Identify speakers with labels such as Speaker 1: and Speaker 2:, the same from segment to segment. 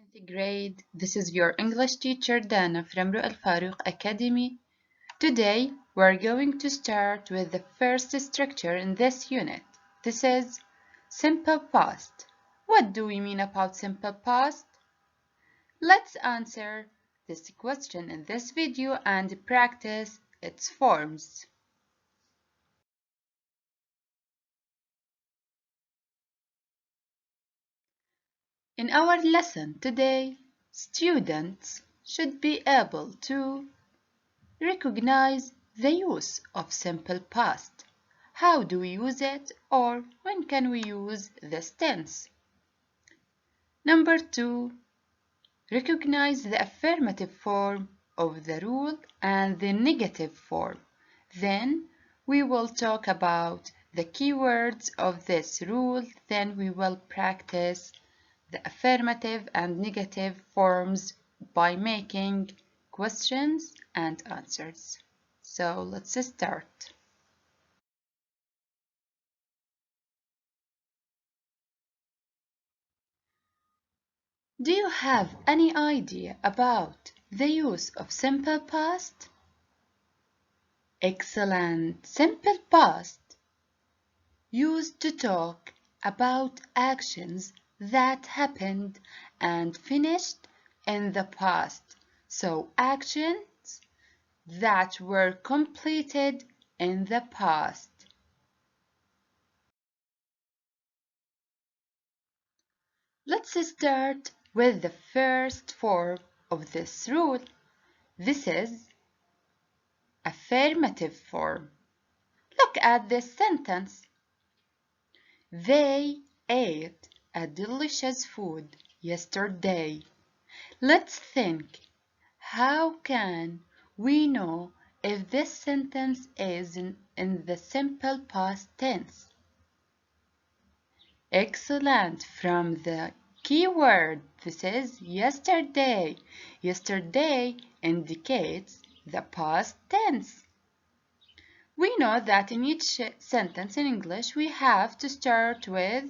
Speaker 1: 10th grade. This is your English teacher Dana from Ru'al Farouk Academy. Today we're going to start with the first structure in this unit. This is simple past. What do we mean about simple past? Let's answer this question in this video and practice its forms. In our lesson today, students should be able to recognize the use of simple past. How do we use it, or when can we use this tense? Number 2, recognize the affirmative form of the rule and the negative form. Then we will talk about the keywords of this rule. Then we will practice the affirmative and negative forms by making questions and answers. So let's start. Do you have any idea about the use of simple past? Excellent. Simple past used to talk about actions that happened and finished in the past. So actions that were completed in the past. Let's start with the first form of this rule. This is affirmative form. Look at this sentence. They ate a delicious food yesterday. Let's think. How can we know if this sentence is in the simple past tense? Excellent. From the keyword, this is yesterday. Yesterday indicates the past tense. We know that in each sentence in English we have to start with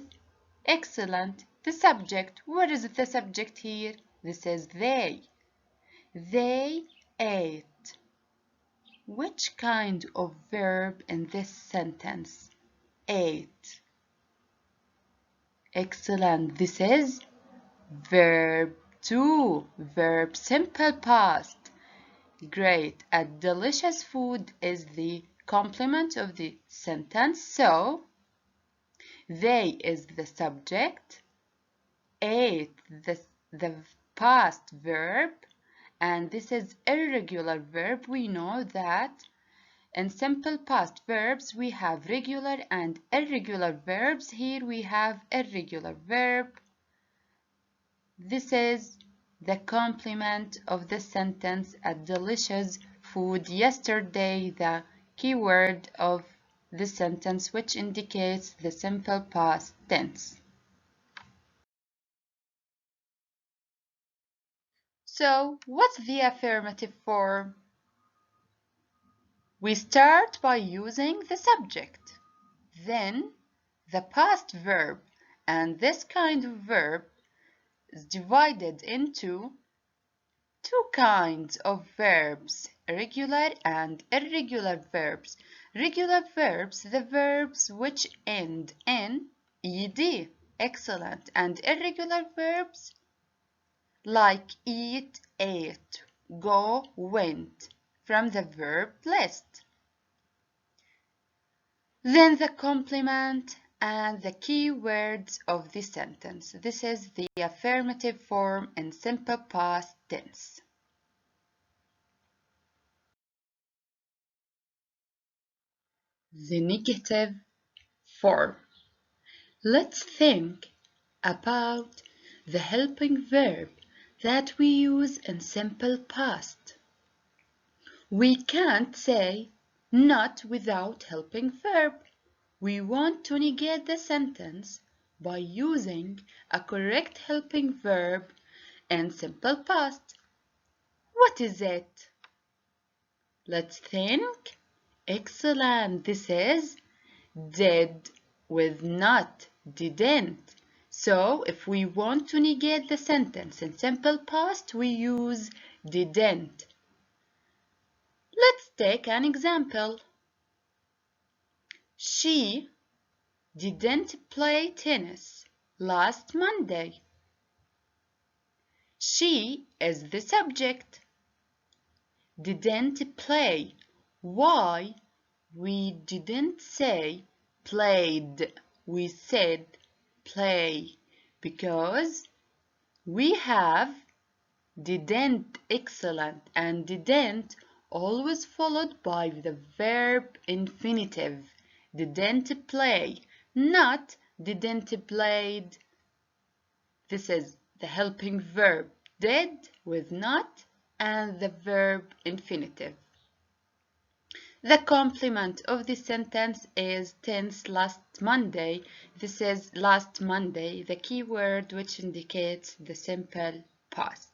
Speaker 1: excellent. The subject. What is the subject here? This is they. They ate. Which kind of verb in this sentence? Ate. Excellent. This is verb 2. Verb simple past. Great. A delicious food is the complement of the sentence. So, they is the subject. Ate the past verb. And this is irregular verb. We know that in simple past verbs, we have regular and irregular verbs. Here we have irregular verb. This is the complement of the sentence, a delicious food yesterday, the keyword of the sentence which indicates the simple past tense. So, what's the affirmative form? We start by using the subject, then the past verb, and this kind of verb is divided into two kinds of verbs, regular and irregular verbs. Regular verbs, the verbs which end in ed, excellent, and irregular verbs like eat, ate, go, went, from the verb list. Then the complement and the key words of the sentence. This is the affirmative form in simple past tense. The negative form. Let's think about the helping verb that we use in simple past. We can't say not without helping verb. We want to negate the sentence by using a correct helping verb in simple past. What is it? Let's think. Excellent. This is did with not, didn't. So if we want to negate the sentence in simple past, we use didn't. Let's take an example. She didn't play tennis last Monday. She is the subject. Didn't play. Why? We didn't say played. We said play because we have didn't. Excellent. And didn't always followed by the verb infinitive. Didn't play, not didn't played. This is the helping verb did with not and the verb infinitive. The complement of this sentence is tense last Monday. This is last Monday, the key word which indicates the simple past.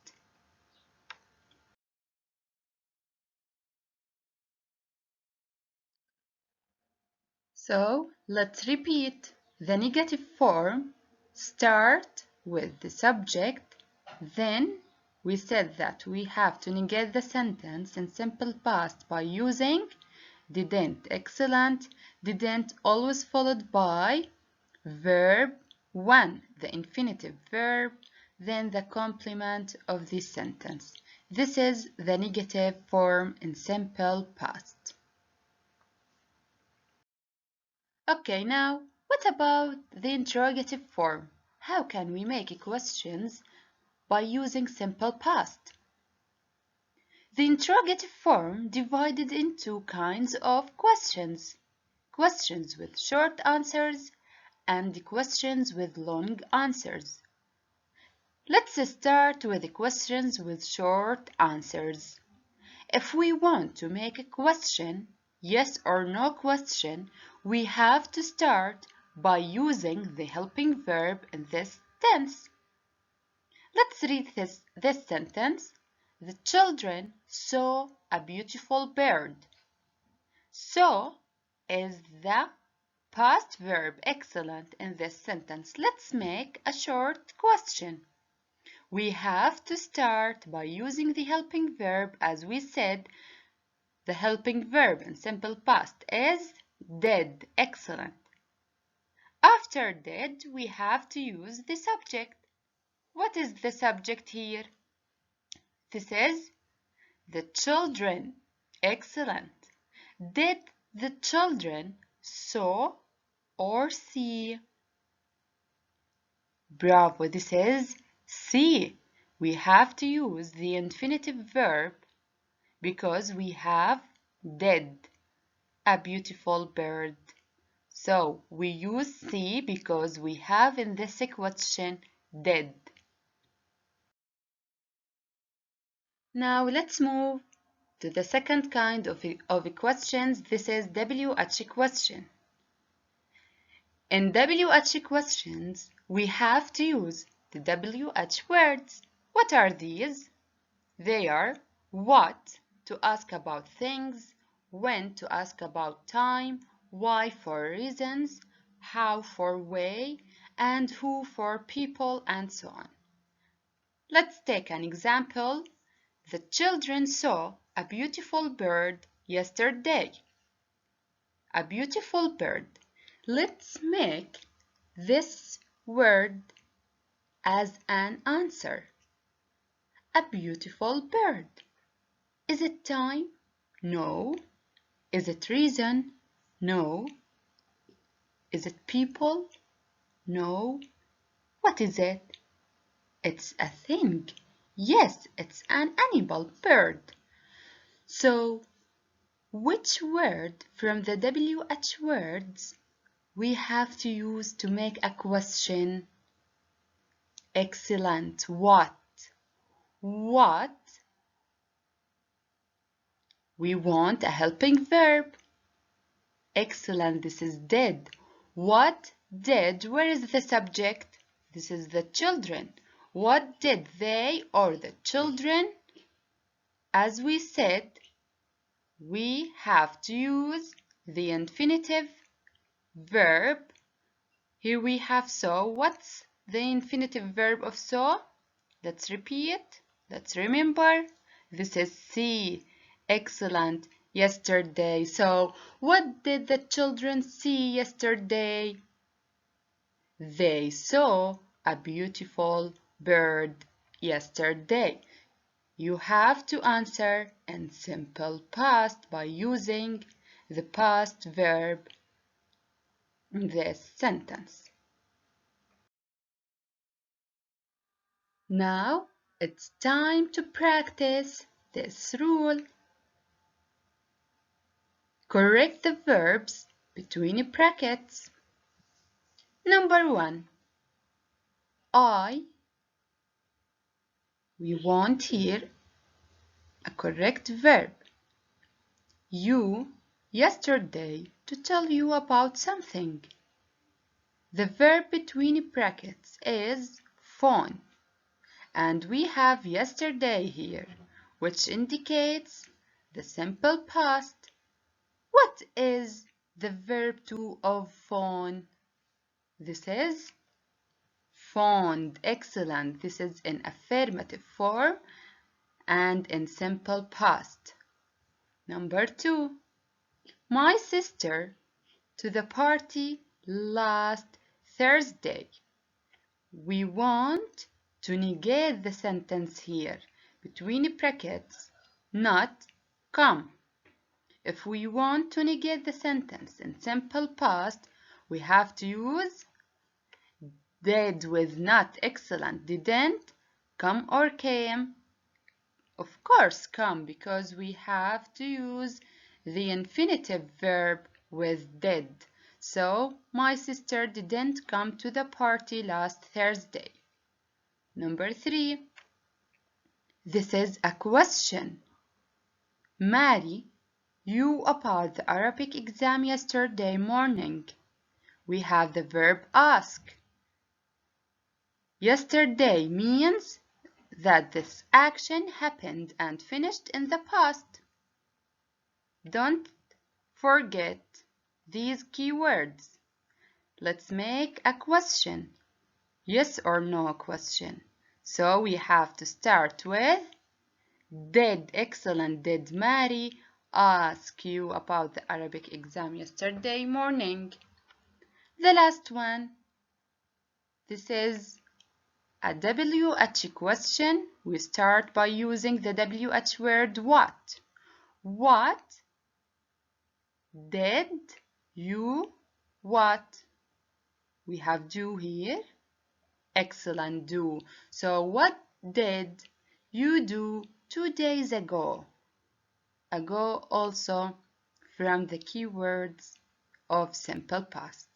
Speaker 1: So let's repeat. The negative form start with the subject, then we said that we have to negate the sentence in simple past by using didn't. Excellent. Didn't always followed by verb 1, the infinitive verb, then the complement of this sentence. This is the negative form in simple past. Okay, now what about the interrogative form? How can we make questions by using simple past? The interrogative form divided into kinds of questions. Questions with short answers and questions with long answers. Let's start with the questions with short answers. If we want to make a question, yes or no question, we have to start by using the helping verb in this tense. Let's read this sentence. The children saw a beautiful bird. Saw is the past verb. Excellent in this sentence. Let's make a short question. We have to start by using the helping verb as we said. The helping verb in simple past is did. Excellent. After did, we have to use the subject. What is the subject here? This is the children. Excellent. Did the children saw or see? Bravo. This is see. We have to use the infinitive verb because we have did. A beautiful bird. So we use see because we have in this question did. Now let's move to the second kind of questions. This is WH question. In WH questions, we have to use the WH words. What are these? They are what to ask about things, when to ask about time, why for reasons, how for way, and who for people, and so on. Let's take an example. The children saw a beautiful bird yesterday. A beautiful bird. Let's make this word as an answer. A beautiful bird. Is it time? No. Is it reason? No. Is it people? No. What is it? It's a thing. Yes, it's an animal bird. So, which word from the WH words we have to use to make a question? Excellent. What? What? We want a helping verb. Excellent. This is did. What did? Where is the subject? This is the children. What did they or the children? As we said, we have to use the infinitive verb. Here we have saw. What's the infinitive verb of saw? Let's repeat. Let's remember. This is see. Excellent. Yesterday. So, what did the children see yesterday? They saw a beautiful bird yesterday. You have to answer in simple past by using the past verb in this sentence. Now it's time to practice this rule. Correct the verbs between brackets. Number 1. We want here a correct verb. You, yesterday, to tell you about something. The verb between brackets is phone. And we have yesterday here, which indicates the simple past. What is the verb to of phone? This is phoned. Excellent. This is in affirmative form and in simple past. Number 2. My sister to the party last Thursday. We want to negate the sentence here between brackets, not come. If we want to negate the sentence in simple past, we have to use did with not. Excellent. Didn't, come or came. Of course, come, because we have to use the infinitive verb with did. So, my sister didn't come to the party last Thursday. Number 3. This is a question. Mary, you about the Arabic exam yesterday morning. We have the verb ask. Yesterday means that this action happened and finished in the past. Don't forget these keywords. Let's make a question. Yes or no question. So we have to start with did. Excellent. Did Mary ask you about the Arabic exam yesterday morning? The last one. This is a WH question. We start by using the WH word what. What did you what? We have do here. Excellent, do. So what did you do 2 days ago? Ago also from the keywords of simple past.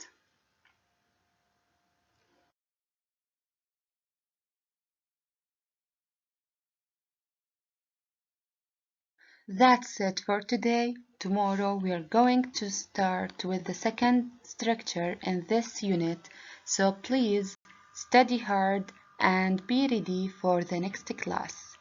Speaker 1: That's it for today. Tomorrow we are going to start with the second structure in this unit, so please study hard and be ready for the next class.